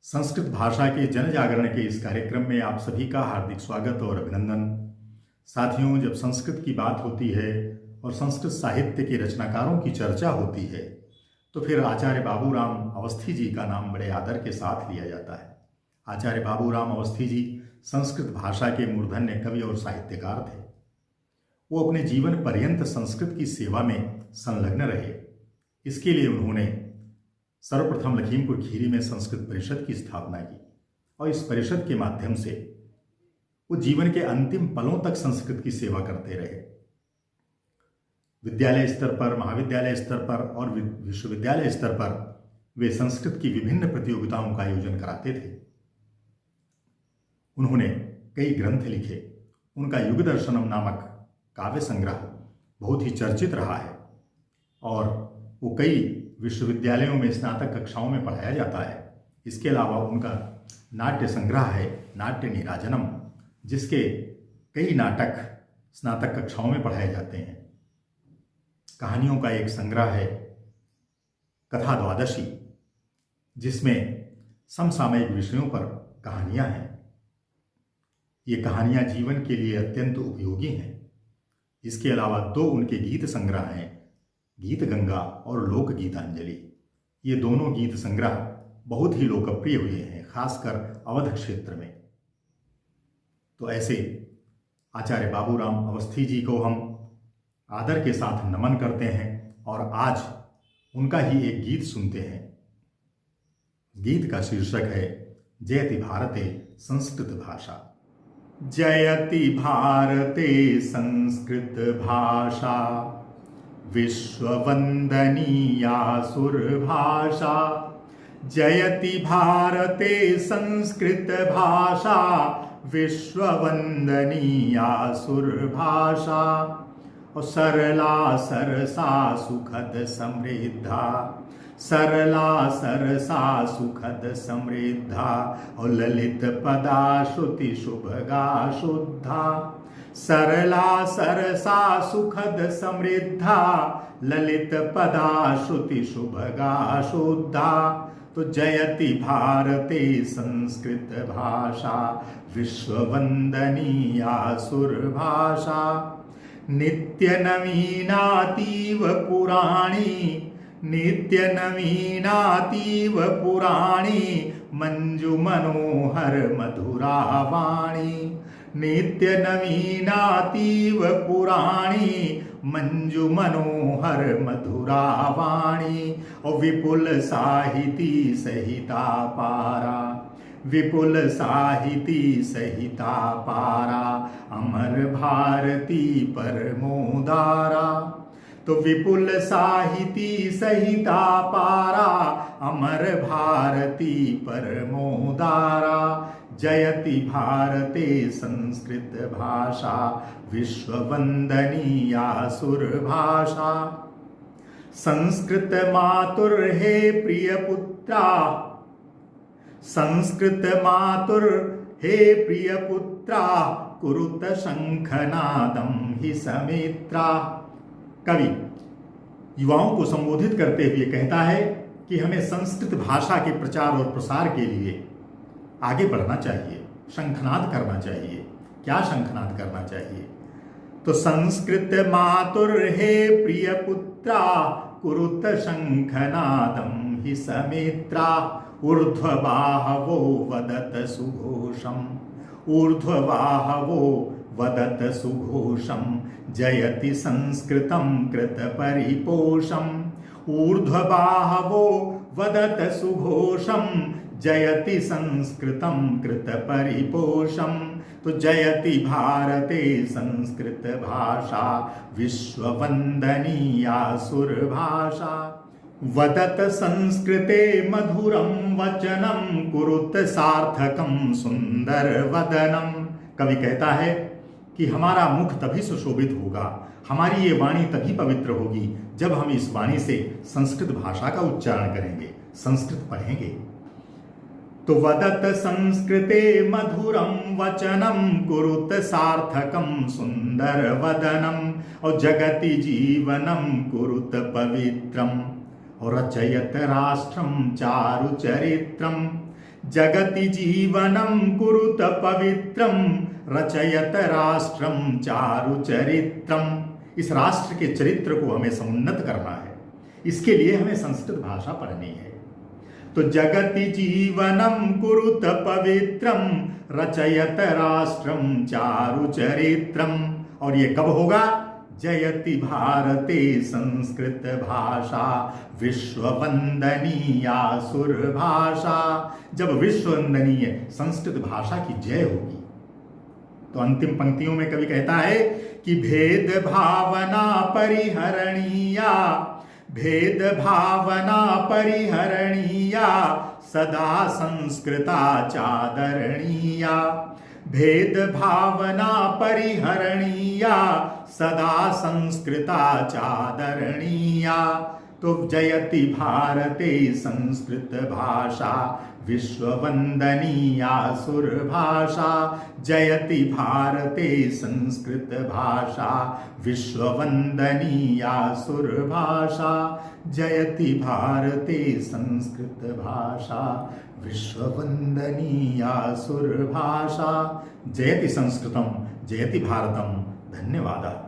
संस्कृत भाषा के जन जागरण के इस कार्यक्रम में आप सभी का हार्दिक स्वागत और अभिनंदन। साथियों, जब संस्कृत की बात होती है और संस्कृत साहित्य के रचनाकारों की चर्चा होती है तो फिर आचार्य बाबूराम अवस्थी जी का नाम बड़े आदर के साथ लिया जाता है। आचार्य बाबूराम अवस्थी जी संस्कृत भाषा के मूर्धन्य कवि और साहित्यकार थे। वो अपने जीवन पर्यंत संस्कृत की सेवा में संलग्न रहे। इसके लिए उन्होंने सर्वप्रथम लखीमपुर खीरी में संस्कृत परिषद की स्थापना की और इस परिषद के माध्यम से वो जीवन के अंतिम पलों तक संस्कृत की सेवा करते रहे। विद्यालय स्तर पर, महाविद्यालय स्तर पर और विश्वविद्यालय स्तर पर वे संस्कृत की विभिन्न प्रतियोगिताओं का आयोजन कराते थे। उन्होंने कई ग्रंथ लिखे। उनका युग दर्शनम नामक काव्य संग्रह बहुत ही चर्चित रहा है और वो कई विश्वविद्यालयों में स्नातक कक्षाओं में पढ़ाया जाता है। इसके अलावा उनका नाट्य संग्रह है नाट्य नीराजनम, जिसके कई नाटक स्नातक कक्षाओं में पढ़ाए जाते हैं। कहानियों का एक संग्रह है कथा द्वादशी, जिसमें समसामयिक विषयों पर कहानियां हैं। ये कहानियां जीवन के लिए अत्यंत उपयोगी हैं। इसके अलावा दो उनके गीत संग्रह हैं, गीत गंगा और लोक गीतांजलि। ये दोनों गीत संग्रह बहुत ही लोकप्रिय हुए हैं, खासकर अवध क्षेत्र में। तो ऐसे आचार्य बाबूराम अवस्थी जी को हम आदर के साथ नमन करते हैं और आज उनका ही एक गीत सुनते हैं। गीत का शीर्षक है जयति भारते संस्कृत भाषा। जयति भारते संस्कृत भाषा, विश्ववंदनीया सुरभाषा। जयति भारते संस्कृत भाषा, विश्ववंदनीया सुरभाषा। और सरला सरसा सुखद समृद्धा, सरला सरसा सुखद समृद्धा। और ललित पदा श्रुति शुभगा शुद्धा, सरला सरसा सुखद समृद्धा। ललित पदा श्रुति शुभगा शुद्धा। तो जयति भारते संस्कृत भाषा, विश्ववंदनीया सुरभाषा। नित्य नवीनातीव पुराणी, नित्य नवीनातीव पुराणी। मंजु मनोहर मधुरा वाणी, नित्य नवीनातीव पुराणी। मंजु मनोहर मधुरा वाणी। और विपुल साहिती सहिता पारा, विपुल साहिती सहिता पारा। अमर भारती परमोदारा। तो विपुल साहिती सहिता पारा, अमर भारती परमोदारा। जयति भारते संस्कृत भाषा, विश्ववंदनीया सुरभाषा। संस्कृत मातुर हे प्रिय पुत्रा, संस्कृत मातुर हे प्रिय पुत्रा। कुरुत शंखनादम हि समित्रा। कवि युवाओं को संबोधित करते हुए कहता है कि हमें संस्कृत भाषा के प्रचार और प्रसार के लिए आगे बढ़ना चाहिए, शंखनाद करना चाहिए। क्या शंखनाद करना चाहिए? तो संस्कृत मातुर हे प्रिय पुत्रा, कुरुत शंखनादम हि समित्रा। ऊर्ध्वबाहवो वदत सुघोषम, ऊर्ध्वबाहवो वदत सुघोषम। जयति संस्कृतं कृत परिपोषम, ऊर्ध्वबाहवो वदत सुघोषम। जयति संस्कृतं कृत परिपोषम। तो जयति भारते संस्कृत भाषा, विश्ववंदनीया सुरभाषा। वदत संस्कृते मधुरं वचनं, कुरुत सार्थकं सुंदर वदनम। कवि कहता है कि हमारा मुख तभी सुशोभित होगा, हमारी ये वाणी तभी पवित्र होगी जब हम इस वाणी से संस्कृत भाषा का उच्चारण करेंगे, संस्कृत पढ़ेंगे। तो वदत संस्कृते मधुरं वचनं, कुरुत सार्थकं सुंदर वदनम। और जगति जीवनं कुरुत पवित्रम। और रचयत राष्ट्रम चारु चरित्रम। जगति जीवनं कुरुत पवित्रम रचयत राष्ट्रम चारुचरित्रम। इस राष्ट्र के चरित्र को हमें समुन्नत करना है, इसके लिए हमें संस्कृत भाषा पढ़नी है। तो जगति जीवनम कुरुत पवित्रम रचयत राष्ट्रम चारुचरित्रम। और ये कब होगा? जयति भारते संस्कृत भाषा विश्ववंदनीया सुर भाषा। जब विश्ववंदनीय संस्कृत भाषा की जय होगी। तो अंतिम पंक्तियों में कवि कहता है कि भेद भावना परिहरणीया, भेद भावना परिहरणीया सदा संस्कृता चादरणीया। भेद भावना परिहरणीया सदा संस्कृता चादरणीया। तो जयति भारते संस्कृत भाषा विश्ववंदनीया सुर भाषा। जयति भारते संस्कृत भाषा विश्ववंदनीया सुर भाषा। जयति भारते संस्कृत भाषा विश्ववंदनीया सुर भाषा। जयति संस्कृतम जयति भारतम। धन्यवादः।